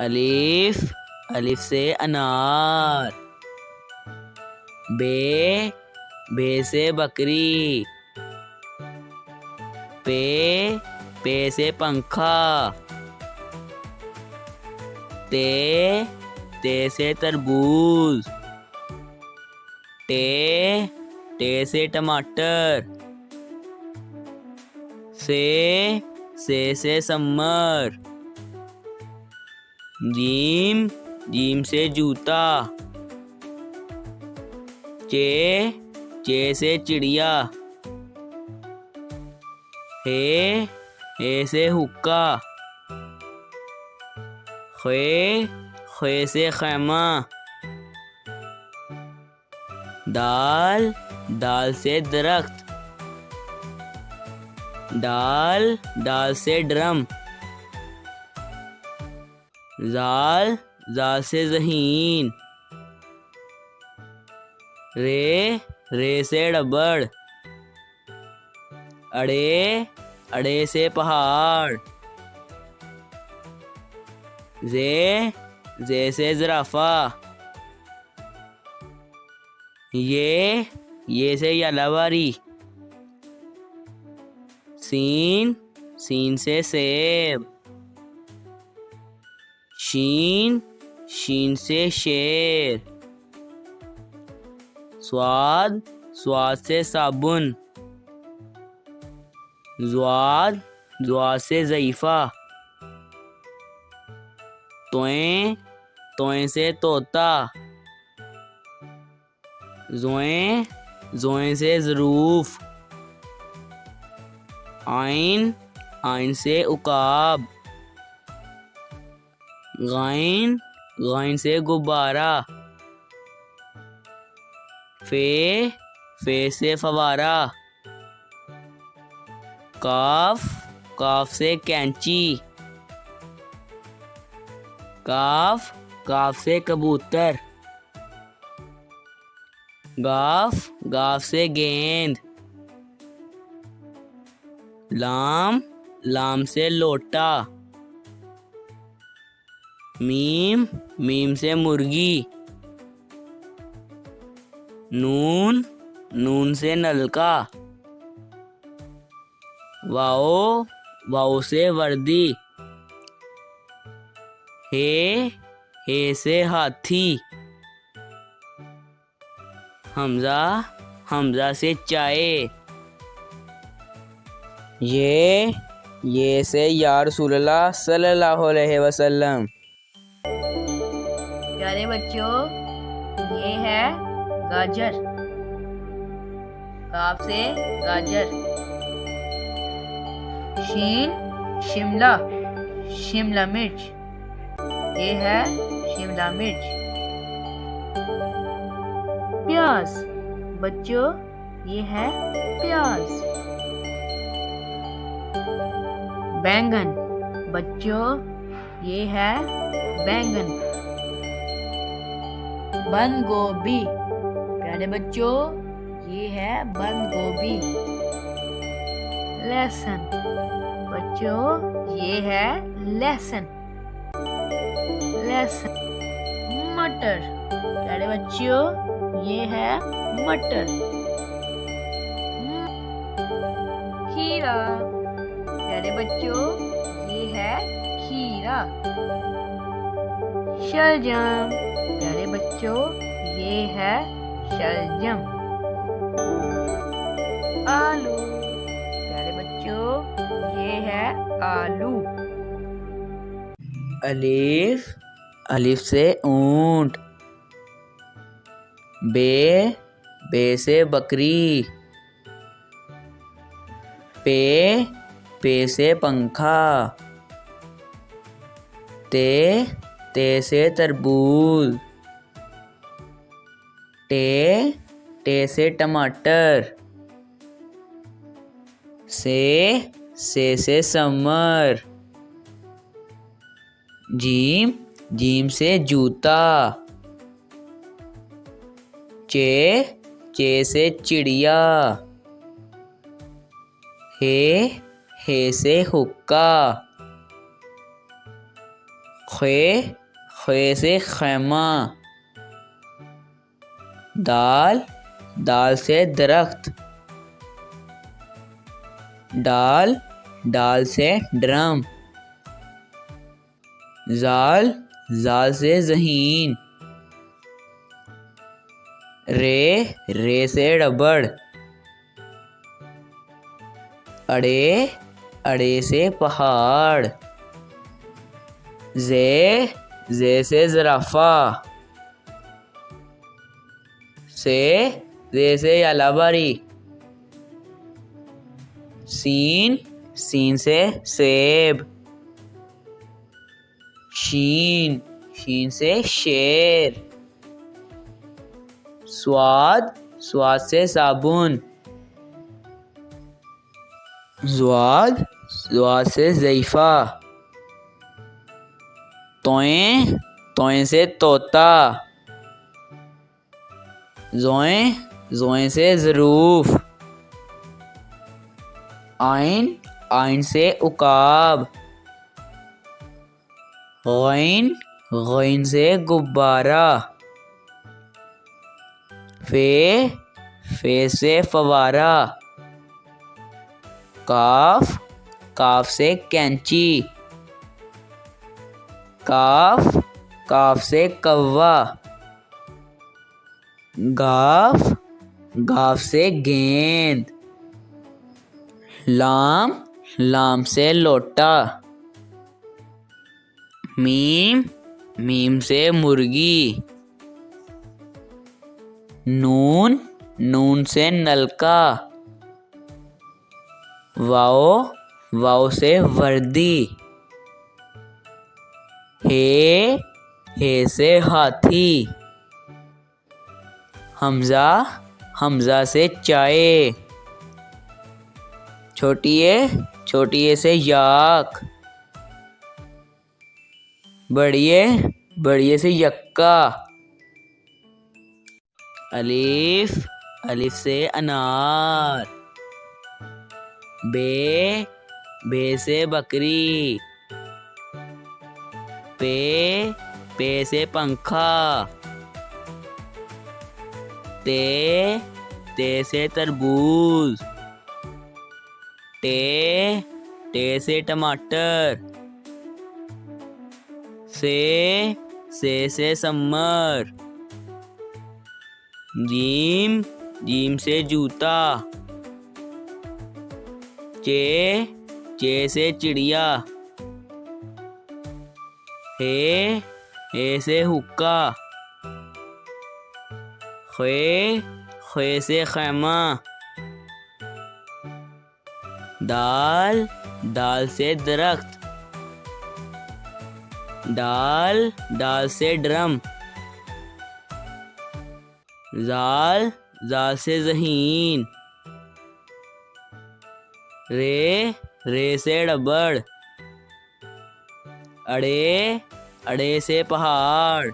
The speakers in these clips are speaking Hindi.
अलिफ अलिफ से अनार। बे बे से बकरी। पे से पंखा। ते से तरबूज। टे से टमाटर। से समर। जीम से जूता। चे से चिड़िया। हे से हुक्का। खे से खैमा। दाल से दरख्त। दाल से ड्रम। जाल से ज़हीन। रे से रबड़। अड़े से पहाड़। जे से ज़राफ़ा। ये से यालावारी। सीन से सेब। शीन से शेर। स्वाद से साबुन। ज़्वाद से ज़ईफ़ा। तोए से तोता। जोए से ज़रूफ़। आइन से उकाब। गाइन से गुब्बारा। फे से फवारा। काफ से कैंची। काफ से कबूतर। गाफ से गेंद। लाम से लोटा। मीम से मुर्गी। नून से नलका। वाओ से वर्दी। हे से हाथी। हमजा से चाय। ये से या रसूलल्लाह सल्लल्लाहु अलैहि वसल्लम। प्यारे बच्चों, ये है गाजर। काफ से गाजर। शिमला मिर्च। ये है शिमला मिर्च। प्याज बच्चों, ये है प्याज। बैंगन बच्चों, ये है बैंगन। बंद गोभी प्यारे बच्चों, ये है बंद गोभी। लहसुन बच्चों, ये है लहसुन। मटर प्यारे बच्चों, ये है मटर। खीरा प्यारे बच्चों, ये है खीरा। शलजम प्यारे बच्चों, ये है शलजम। आलू प्यारे बच्चों, ये है आलू। अलिफ से ऊंट। बे से बकरी। पे से पंखा। ते से तरबूज। टे से टमाटर। से समर। जीम से जूता। चे से चिड़िया। हे से हुक्का। खे खे से खैमा। दाल दाल से दरख्त। डाल डाल से ड्रम। जाल जाल से ज़हीन। रे से रबड़। अड़े अड़े से पहाड़। जे से ज़राफ़ा। से यालाबारी। सीन से सेब। शीन से शेर। स्वाद से साबुन। ज़्वाद से ज़ईफ़ा। तोएं से तोता। जोएं से ज़रूफ़। आइन से उकाब। गैन से गुब्बारा। फे से फवारा। काफ से कैंची। काफ से कौवा। गाफ से गेंद। लाम से लोटा। मीम से मुर्गी। नून से नलका। वाओ से वर्दी। हे से हाथी। हमजा से चाय। छोटी से याक। बड़िए से यक्का। अलिफ से अनार। बे से बकरी। पे से पंखा। ते से तरबूज। टे से टमाटर। से सम्मर। जीम से जूता। चे से चिड़िया। हे से हुक्का। खे से खैमा। दाल से दरख्त। डाल से ड्रम। जाल से ज़हीन। रे से रबड़। अड़े से पहाड़।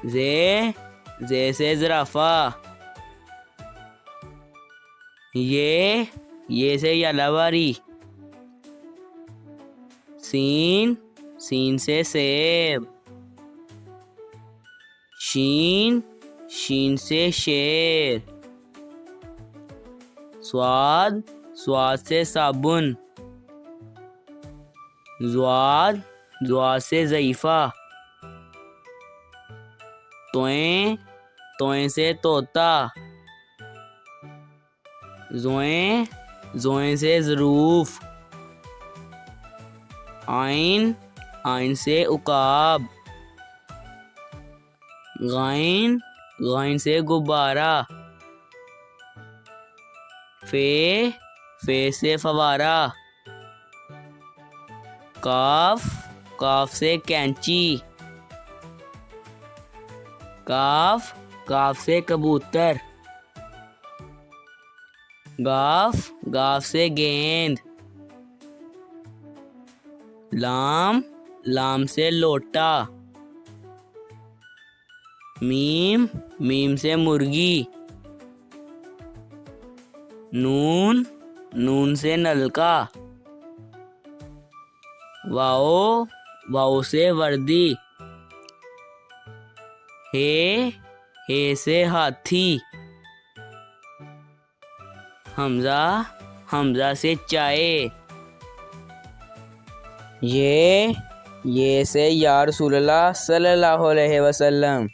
जे से ज़राफ़ा। ये से यालाबारी। सीन से सेब। शीन से शेर। स्वाद से साबुन। ज़्वाद से ज़ईफ़ा। तोएं से तोता। जोएं से ज़रूफ़। आइन से उकाब। गैन से गुब्बारा। फे से फवारा। काफ से कैंची। काफ से कबूतर। गाफ से गेंद। लाम से लोटा। मीम से मुर्गी। नून से नलका। वाओ, वाओ से वर्दी। हे से हाथी। हमजा, हमजा से चाय। ये से या रसूलल्लाह सल्लल्लाहु अलैहि वसल्लम।